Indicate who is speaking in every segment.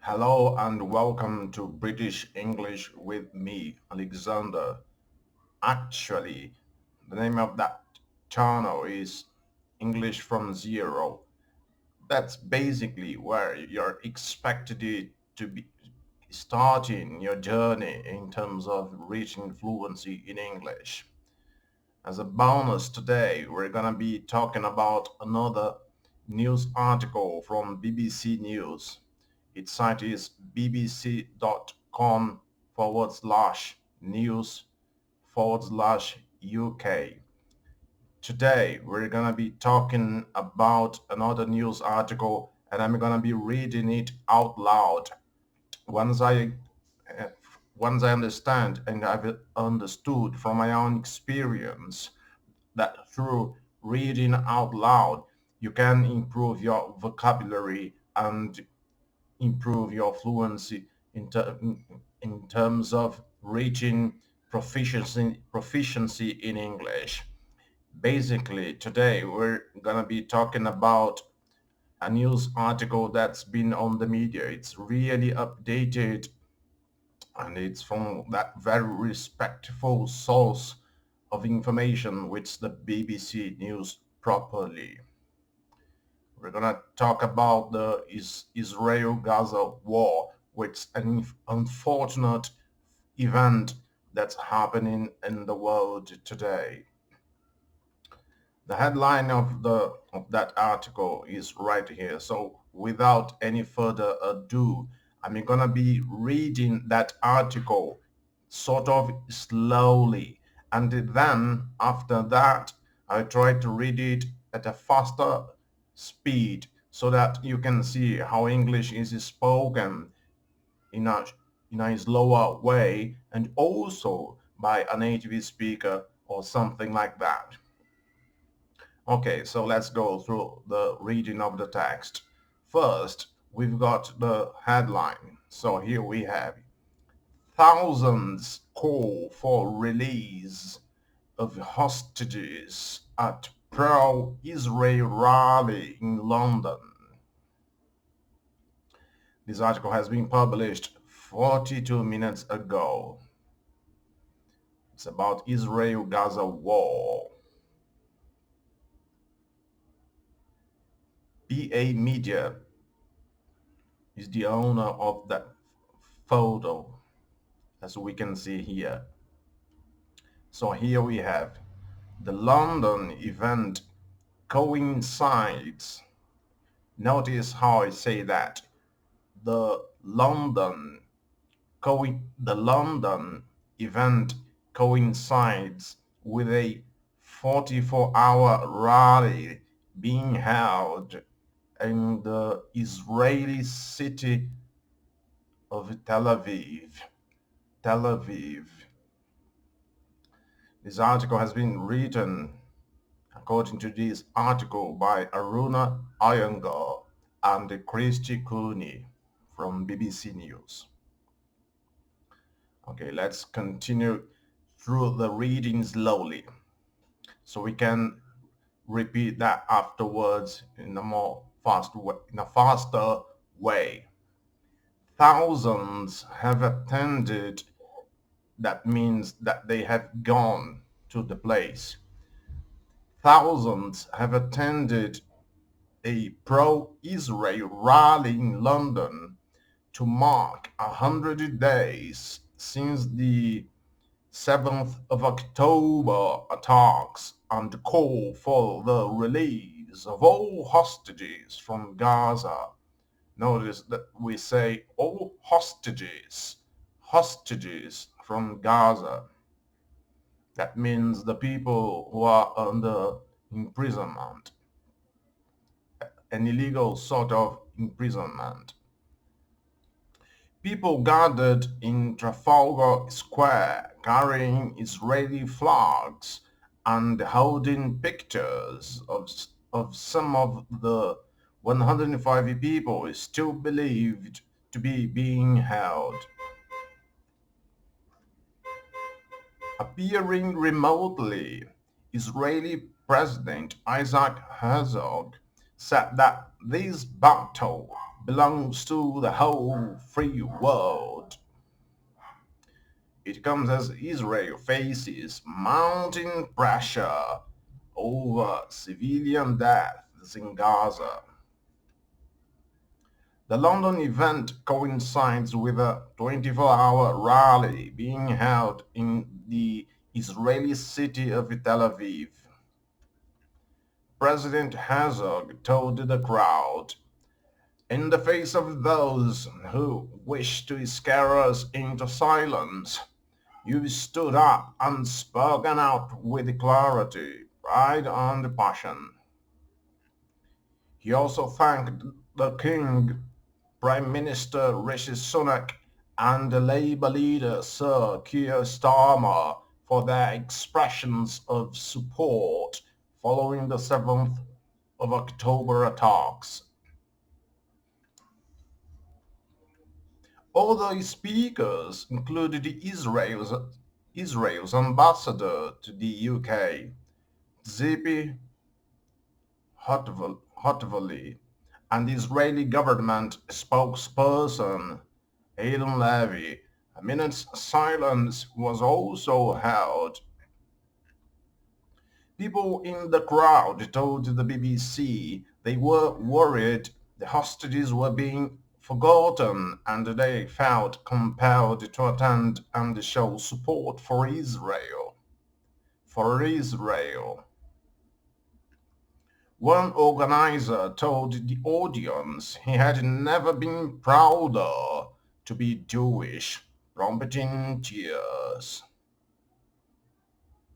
Speaker 1: Hello and welcome to British English with me, Alexandre. Actually, the name of that channel is English from Zero. That's basically where you're expected to be starting your journey in terms of reaching fluency in English. As a bonus today, we're gonna be talking about another news article from BBC News. Its site is bbc.com /news /UK. Today, we're gonna be talking about another news article and I'm gonna be reading it out loud. Once I uh, once I understand and I've understood from my own experience that through reading out loud, you can improve your vocabulary and improve your fluency in terms of reaching proficiency in English. Basically, today we're going to be talking about a news article that's been on the media. It's really updated and it's from that very respectful source of information, which the BBC News properly. We're gonna talk about the Israel-Gaza war, which is an unfortunate event that's happening in the world today. The headline of that article is right here. So without any further ado, I'm gonna be reading that article sort of slowly, and then after that, I try to read it at a faster speed so that you can see how English is spoken in a slower way and also by a native speaker or something like that. Okay, so let's go through the reading of the text. First, we've got the headline. So here we have thousands call for release of hostages at pro-Israel rally in London. This article has been published 42 minutes ago. It's about Israel-Gaza war. PA Media is the owner of that photo, as we can see here. So here we have the London event coincides. Notice how I say that. The London the London event coincides with a 44-hour rally being held in the Israeli city of Tel Aviv. Tel Aviv. This article has been written, according to this article, by Aruna Iyengar and Christy Cooney from BBC News. Okay, let's continue through the reading slowly so we can repeat that afterwards in a faster way. Thousands have attended. That means that they have gone to the place. Thousands have attended a pro-Israel rally in London to mark 100 days since the 7th of October attacks and call for the release of all hostages from Gaza. Notice that we say all hostages from Gaza. That means the people who are under imprisonment, an illegal sort of imprisonment. People gathered in Trafalgar Square carrying Israeli flags and holding pictures of some of the 105 people still believed to be being held. Appearing remotely, Israeli President Isaac Herzog said that this battle belongs to the whole free world. It comes as Israel faces mounting pressure over civilian deaths in Gaza. The London event coincides with a 24-hour rally being held in the Israeli city of Tel Aviv. President Herzog told the crowd, "In the face of those who wish to scare us into silence, you stood up and spoken out with clarity, pride, and passion." He also thanked the King, Prime Minister Rishi Sunak, and the Labour leader Sir Keir Starmer for their expressions of support following the 7th of October attacks. Other speakers included Israel's ambassador to the UK, Zipi Hotvali, and the Israeli government spokesperson, Aidan Levy. A minute's silence was also held. People in the crowd told the BBC they were worried the hostages were being forgotten and they felt compelled to attend and show support for Israel. For Israel. One organizer told the audience he had never been prouder to be Jewish, prompting tears.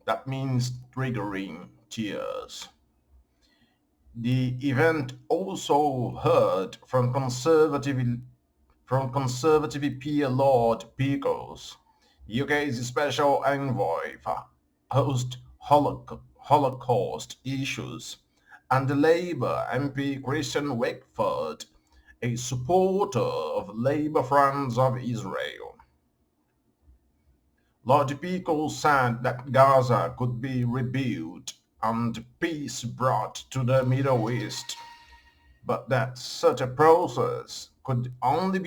Speaker 1: That means triggering tears. The event also heard from Conservative peer Lord Pickles, UK's special envoy for Holocaust issues, and the Labour MP Christian Wakeford, a supporter of Labour Friends of Israel. Lord Pickles said that Gaza could be rebuilt and peace brought to the Middle East, but that such a process could only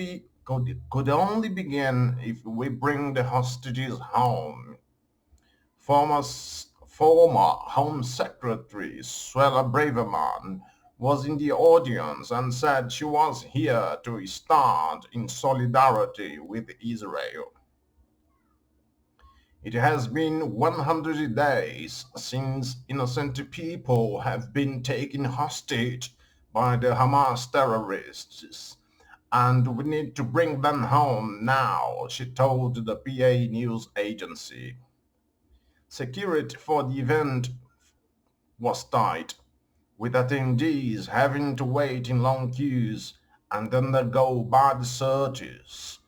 Speaker 1: begin if we bring the hostages home. Former Home Secretary Suella Braverman was in the audience and said she was here to stand in solidarity with Israel. It has been 100 days since innocent people have been taken hostage by the Hamas terrorists, and we need to bring them home now, she told the PA news agency. Security for the event was tight, with attendees having to wait in long queues and undergo bad searches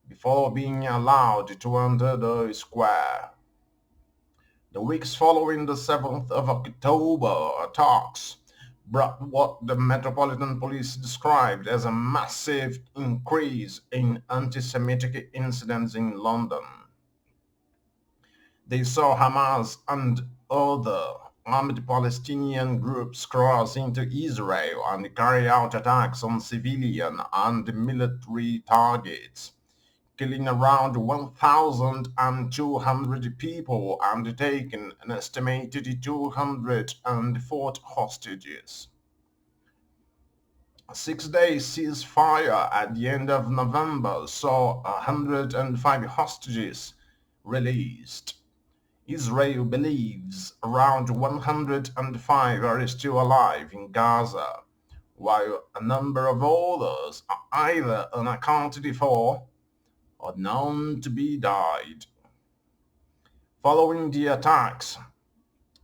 Speaker 1: before being allowed to enter the square. The weeks following the 7th of October attacks brought what the Metropolitan Police described as a massive increase in anti-Semitic incidents in London. They saw Hamas and other armed Palestinian groups cross into Israel and carry out attacks on civilian and military targets, killing around 1,200 people and taking an estimated 240 hostages. A 6-day ceasefire at the end of November saw 105 hostages released. Israel believes around 105 are still alive in Gaza, while a number of others are either unaccounted for or known to be died. Following the attacks,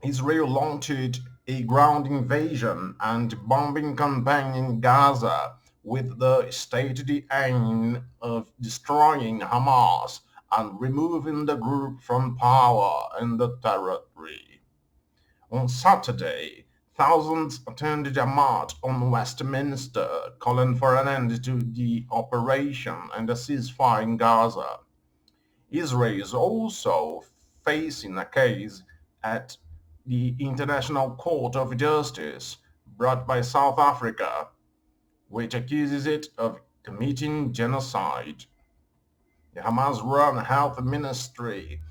Speaker 1: Israel launched a ground invasion and bombing campaign in Gaza with the stated aim of destroying Hamas and removing the group from power in the territory. On Saturday, thousands attended a march on Westminster calling for an end to the operation and a ceasefire in Gaza. Israel is also facing a case at the International Court of Justice brought by South Africa, which accuses it of committing genocide. The Hamas-run health ministry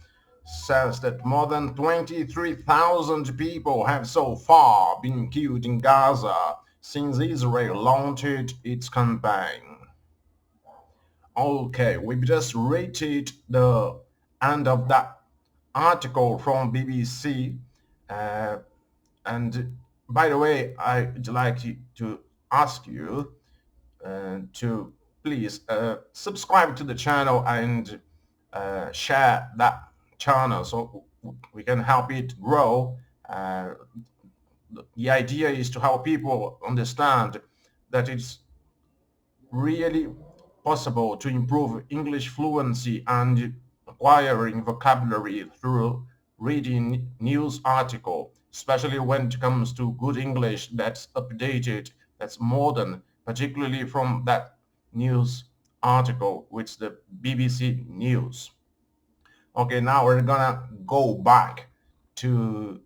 Speaker 1: says that more than 23,000 people have so far been killed in Gaza since Israel launched its campaign. Okay, we've just rated the end of that article from BBC. Uh, and by the way, I'd like to ask you to please subscribe to the channel and share that channel so we can help it grow. Uh, the idea is to help people understand that it's really possible to improve English fluency and acquiring vocabulary through reading news article, especially when it comes to good English that's updated, that's modern, particularly from that news article, which is the BBC News. Okay, now we're gonna go back to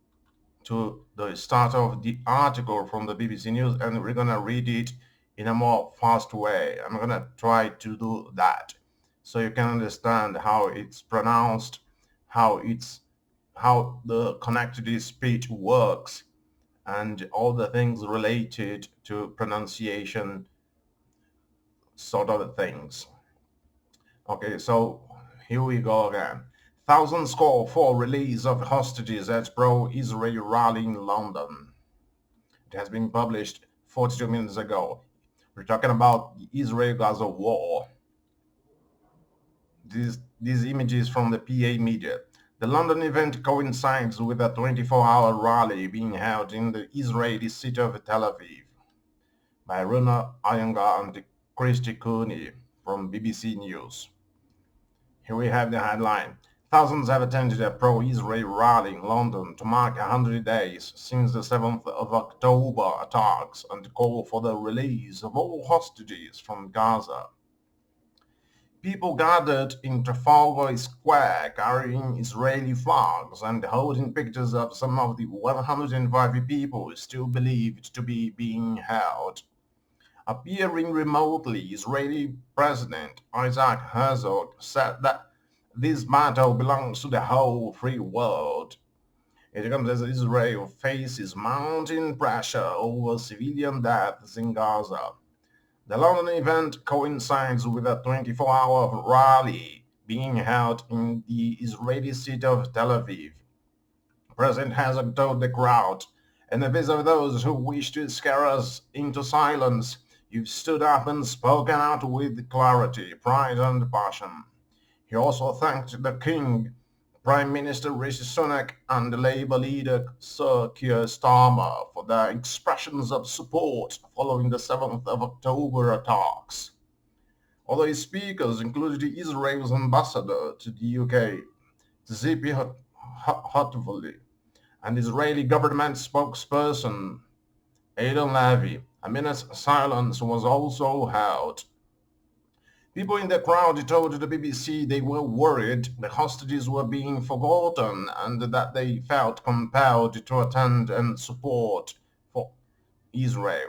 Speaker 1: the start of the article from the BBC News, and we're gonna read it in a more fast way. I'm gonna try to do that so you can understand how it's pronounced, how the connected speech works, and all the things related to pronunciation sort of things. Okay, so here we go again. Thousands call for release of hostages at pro-Israel rally in London. It has been published 42 minutes ago. We're talking about the Israel-Gaza war. These images from the PA media. The London event coincides with a 24-hour rally being held in the Israeli city of Tel Aviv by Runa Iyengar and Christy Cooney from BBC News. Here we have the headline. Thousands have attended a pro-Israel rally in London to mark 100 days since the 7th of October attacks and call for the release of all hostages from Gaza. People gathered in Trafalgar Square carrying Israeli flags and holding pictures of some of the 105 people still believed to be being held. Appearing remotely, Israeli President Isaac Herzog said that this battle belongs to the whole free world. It comes as Israel faces mounting pressure over civilian deaths in Gaza. The London event coincides with a 24-hour rally being held in the Israeli city of Tel Aviv. President Herzog told the crowd, "In the face of those who wish to scare us into silence, you've stood up and spoken out with clarity, pride and passion." He also thanked the King, Prime Minister Rishi Sunak and the Labour leader Sir Keir Starmer for their expressions of support following the 7th of October attacks. Other speakers included Israel's ambassador to the UK, Zipi Hotvoli, and Israeli government spokesperson Aidan Levy. A minute's silence was also held. People in the crowd told the BBC they were worried the hostages were being forgotten and that they felt compelled to attend and support for Israel.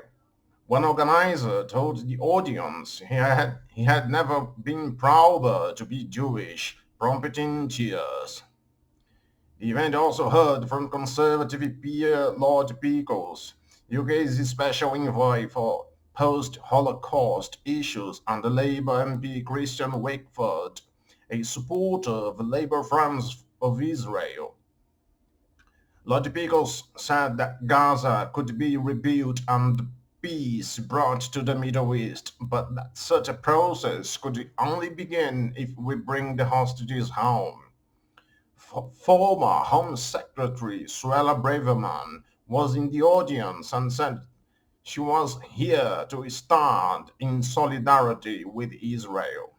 Speaker 1: One organizer told the audience he had never been prouder to be Jewish, prompting tears. The event also heard from Conservative peer Lord Peebles, UK's special envoy for post-Holocaust issues, and the Labour MP Christian Wakeford, a supporter of the Labour Friends of Israel. Lord Peebles said that Gaza could be rebuilt and peace brought to the Middle East, but that such a process could only begin if we bring the hostages home. Former Home Secretary Suella Braverman was in the audience and said she was here to stand in solidarity with Israel.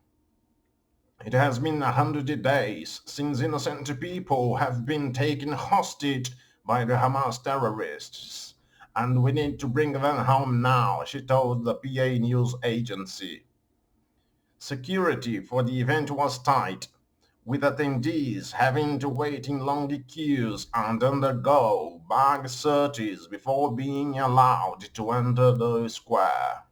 Speaker 1: It has been 100 days since innocent people have been taken hostage by the Hamas terrorists, and we need to bring them home now, she told the PA news agency. Security for the event was tight, with attendees having to wait in long queues and undergo bag searches before being allowed to enter the square.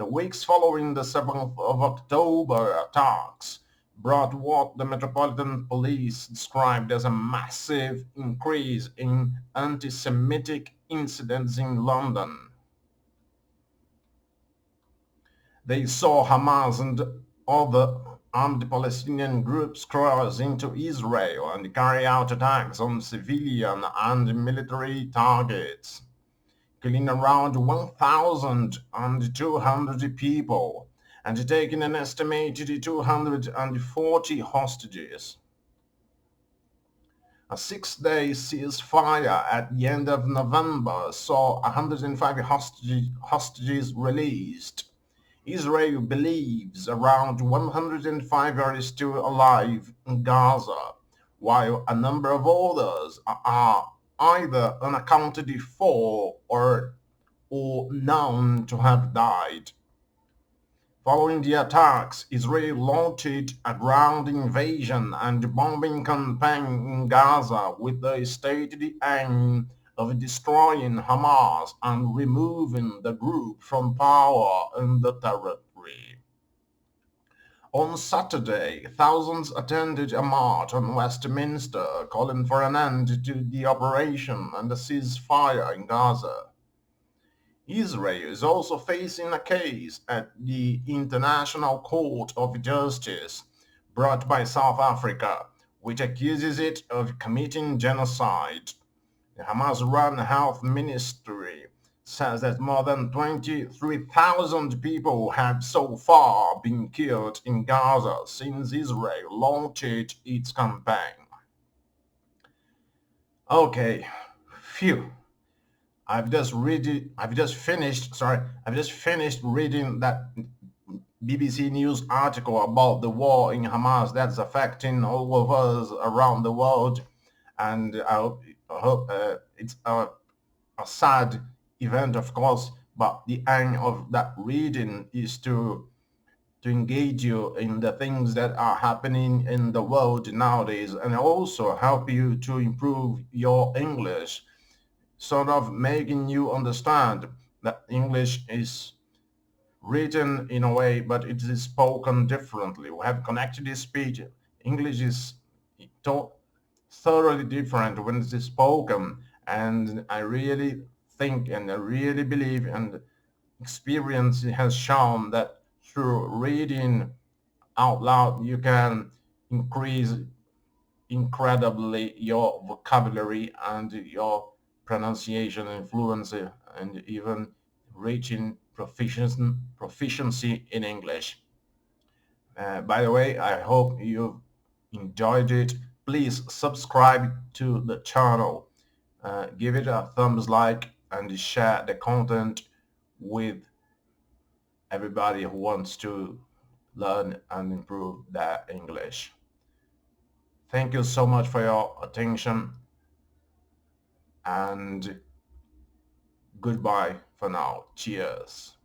Speaker 1: The weeks following the 7th of October attacks brought what the Metropolitan Police described as a massive increase in anti-Semitic incidents in London. They saw Hamas and other armed Palestinian groups cross into Israel and carry out attacks on civilian and military targets, killing around 1,200 people and taking an estimated 240 hostages. A six-day ceasefire at the end of November saw 105 hostages released. Israel believes around 105 are still alive in Gaza, while a number of others are either unaccounted for or known to have died. Following the attacks, Israel launched a ground invasion and bombing campaign in Gaza with the stated aim of destroying Hamas and removing the group from power in the territory. On Saturday, thousands attended a march on Westminster calling for an end to the operation and a ceasefire in Gaza. Israel is also facing a case at the International Court of Justice brought by South Africa, which accuses it of committing genocide. The Hamas-run health ministry says that more than 23,000 people have so far been killed in Gaza since Israel launched its campaign. Okay, phew. I've just finished reading that BBC News article about the war in Hamas that's affecting all of us around the world, and I hope it's a sad event, of course, but the aim of that reading is to engage you in the things that are happening in the world nowadays, and also help you to improve your English, sort of making you understand that English is written in a way, but it is spoken differently. We have connected speech. English is to- thoroughly different when it is spoken, and I really think and I really believe and experience has shown that through reading out loud you can increase incredibly your vocabulary and your pronunciation and fluency, and even reaching proficiency in English. By the way, I hope you enjoyed it. Please subscribe to the channel, give it a thumbs like, and share the content with everybody who wants to learn and improve their English. Thank you so much for your attention, and goodbye for now. Cheers.